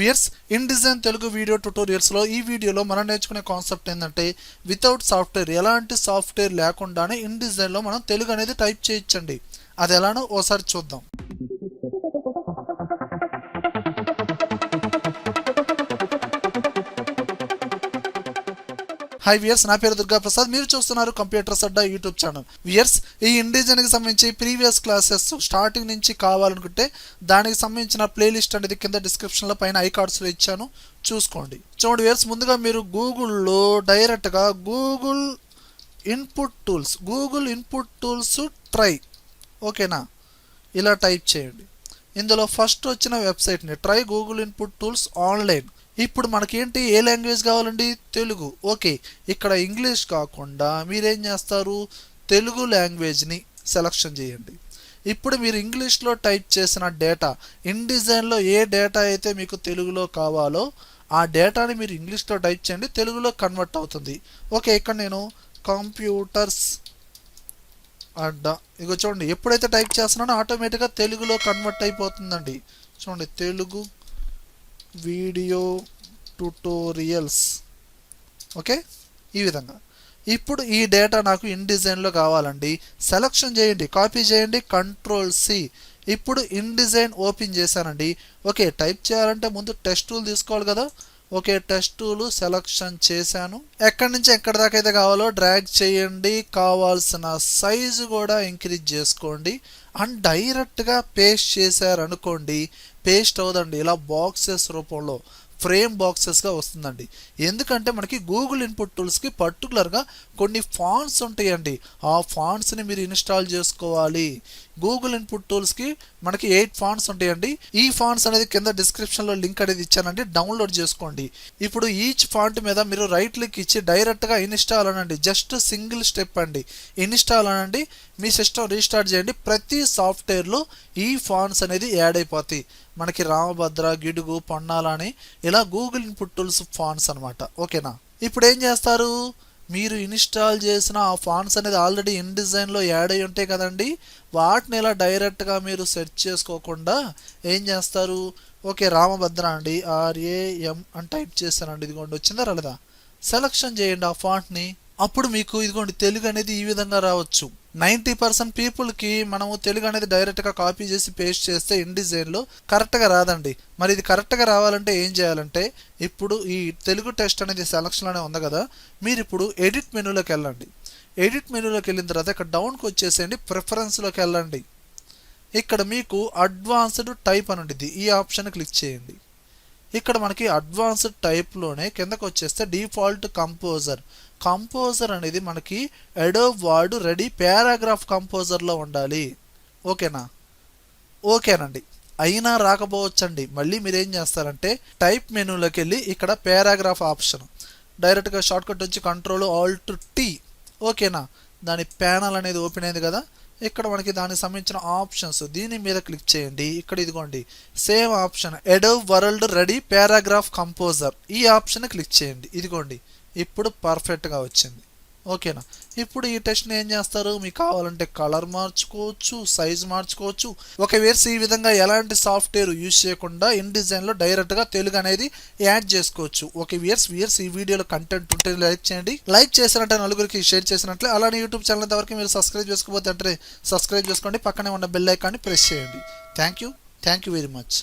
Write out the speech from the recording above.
Weirs InDesign Telugu video ట్యుటోరియల్స్లో ఈ వీడియోలో మనం నేర్చుకునే కాన్సెప్ట్ ఏంటంటే వితౌట్ సాఫ్ట్వేర్, ఎలాంటి సాఫ్ట్వేర్ లేకుండానే InDesignలో మనం తెలుగు అనేది టైప్ చేయొచ్చండి. అది ఎలానో ఓసారి చూద్దాం. హాయ్ వియర్స్, నా పేరు దుర్గా ప్రసాద్. మీరు చూస్తున్నారు కంప్యూటర్స్ అడ్డా యూట్యూబ్ ఛానల్. వియర్స్, ఈ InDesignకి సంబంధించి ప్రీవియస్ క్లాసెస్ స్టార్టింగ్ నుంచి కావాలనుకుంటే దానికి సంబంధించిన ప్లేలిస్ట్ అనేది కింద డిస్క్రిప్షన్లో పైన ఐకార్డ్స్లో ఇచ్చాను, చూసుకోండి. చూడండి వియర్స్, ముందుగా మీరు గూగుల్లో డైరెక్ట్గా గూగుల్ ఇన్పుట్ టూల్స్ ట్రై, ఓకేనా, ఇలా టైప్ చేయండి. ఇందులో ఫస్ట్ వచ్చిన వెబ్సైట్ని try Google input tools online. ఇప్పుడు మనకేంటి, ఏ లాంగ్వేజ్ కావాలండి? తెలుగు. ఓకే, ఇక్కడ ఇంగ్లీష్ కాకుండా మీరేం చేస్తారు, తెలుగు లాంగ్వేజ్ని సెలెక్షన్ చేయండి. ఇప్పుడు మీరు ఇంగ్లీష్లో టైప్ చేసిన డేటా, InDesignలో ఏ డేటా అయితే మీకు తెలుగులో కావాలో ఆ డేటాని మీరు ఇంగ్లీష్లో టైప్ చేయండి, తెలుగులో కన్వర్ట్ అవుతుంది. ఓకే, ఇక్కడ నేను కంప్యూటర్స్ అడ్డా, ఇగో చూడండి, ఎప్పుడైతే టైప్ చేస్తున్నానో ఆటోమేటిక్గా తెలుగులో కన్వర్ట్ అయిపోతుందండి. చూడండి, తెలుగు వీడియో ట్యుటోరియల్స్. ఓకే, ఈ విధంగా. ఇప్పుడు ఈ డేటా నాకు InDesignలో కావాలండి, సెలెక్షన్ చేయండి, కాపీ చేయండి, Ctrl+C. ఇప్పుడు InDesign ఓపెన్ చేశానండి. ఓకే, టైప్ చేయాలంటే ముందు టెస్ట్ టూల్ తీసుకోవాలి కదా. ఓకే, టెస్ట్ టూల్ సెలెక్షన్ చేశాను. ఎక్కడి నుంచి ఎక్కడి దాకా అయితే కావాలో డ్రాగ్ చేయండి, కావాల్సిన సైజు కూడా ఇంక్రీజ్ చేసుకోండి. అండ్ డైరెక్ట్గా పేస్ట్ చేశారనుకోండి, పేస్ట్ అవదండి, ఇలా బాక్సెస్ రూపంలో ఫ్రేమ్ బాక్సెస్గా వస్తుందండి. ఎందుకంటే మనకి గూగుల్ ఇన్పుట్ టూల్స్కి పర్టికులర్గా కొన్ని ఫాంట్స్ ఉంటాయండి, ఆ ఫాంట్స్ని మీరు ఇన్స్టాల్ చేసుకోవాలి. గూగుల్ ఇన్పుట్ టూల్స్కి మనకి 8 ఫాంట్స్ ఉంటాయండి. ఈ ఫాంట్స్ అనేది కింద డిస్క్రిప్షన్లో లింక్ అనేది ఇచ్చానండి, డౌన్లోడ్ చేసుకోండి. ఇప్పుడు ఈచ్ ఫాంట్ మీద మీరు రైట్ క్లిక్ ఇచ్చి డైరెక్ట్గా ఇన్స్టాల్ అనండి. జస్ట్ సింగిల్ స్టెప్ అండి, ఇన్స్టాల్ అనండి. మీ సిస్టమ్ రీస్టార్ట్ చేయండి. ప్రతి సాఫ్ట్వేర్లో ఈ ఫాంట్స్ అనేది యాడ్ అయిపోతాయి. మనకి రామభద్ర, గిడుగు, పొన్నాల అని ఇలా గూగుల్ ఇన్పుట్ టూల్స్ ఫాంట్స్ అనమాట. ఓకేనా, ఇప్పుడు ఏం చేస్తారు, మీరు ఇన్స్టాల్ చేసిన ఆ ఫాంట్స్ అనేది ఆల్రెడీ InDesignలో యాడ్ అయి ఉంటాయి కదండి, వాటిని ఇలా డైరెక్ట్గా మీరు సెర్చ్ చేసుకోకుండా ఏం చేస్తారు, ఓకే రామభద్ర అండి, RAM అని టైప్ చేస్తానండి. ఇదిగోండి, వచ్చిందా రాలేదా, సెలెక్షన్ చేయండి ఆ ఫాంట్ని. అప్పుడు మీకు ఇదిగోండి తెలుగు అనేది ఈ విధంగా రావచ్చు. 90% పీపుల్కి మనము తెలుగు అనేది డైరెక్ట్గా కాపీ చేసి పేస్ట్ చేస్తే InDesignలో కరెక్ట్గా రాదండి. మరి ఇది కరెక్ట్గా రావాలంటే ఏం చేయాలంటే, ఇప్పుడు ఈ తెలుగు టెస్ట్ అనేది సెలక్షన్లోనే ఉంది కదా, మీరు ఇప్పుడు ఎడిట్ మెనూలోకి వెళ్ళండి. ఎడిట్ మెనూలోకి వెళ్ళిన తర్వాత ఇక్కడ డౌన్కి వచ్చేసేయండి, ప్రిఫరెన్స్లోకి వెళ్ళండి. ఇక్కడ మీకు అడ్వాన్స్డ్ టైప్ అని ఉంటుంది, ఈ ఆప్షన్ క్లిక్ చేయండి. ఇక్కడ మనకి అడ్వాన్స్డ్ టైప్లోనే కిందకు వచ్చేస్తే డిఫాల్ట్ కంపోజర్ అనేది మనకి అడోబ్ వర్డ్ రెడీ పారాగ్రాఫ్ కంపోజర్లో ఉండాలి. ఓకేనండి, అయినా రాకపోవచ్చండి. మళ్ళీ మీరు ఏం చేస్తారంటే టైప్ మెనూలోకి వెళ్ళి ఇక్కడ పారాగ్రాఫ్ ఆప్షన్ డైరెక్ట్గా షార్ట్కట్ వచ్చి Ctrl+Alt+T. ఓకేనా, దాని ప్యానల్ అనేది ఓపెన్ అయింది కదా. ఇక్కడ మనకి దానికి సంబంధించిన ఆప్షన్స్, దీని మీద క్లిక్ చేయండి. ఇక్కడ ఇదిగోండి same option Adobe word ready paragraph composer, ఈ ఆప్షన్ క్లిక్ చేయండి. ఇదిగోండి, ఇప్పుడు పర్ఫెక్ట్గా వచ్చింది. ఓకేనా, ఇప్పుడు ఈ టెస్ట్ని ఏం చేస్తారు, మీకు కావాలంటే కలర్ మార్చుకోవచ్చు, సైజ్ మార్చుకోవచ్చు. ఒకవేళ ఈ విధంగా ఎలాంటి సాఫ్ట్వేర్ యూజ్ చేయకుండా InDesignలో డైరెక్ట్గా తెలుగు అనేది యాడ్ చేసుకోవచ్చు. ఓకే వియర్స్, ఈ వీడియోలో కంటెంట్ ఉంటే లైక్ చేయండి. లైక్ చేసినట్టే నలుగురికి షేర్ చేసినట్లే. అలానే యూట్యూబ్ ఛానల్ ఇంతవరకు మీరు సబ్స్క్రైబ్ చేసుకోకపోతే అంటే సబ్స్క్రైబ్ చేసుకోండి, పక్కనే ఉన్న బెల్ ఐకాన్ని ప్రెస్ చేయండి. Thank you very much.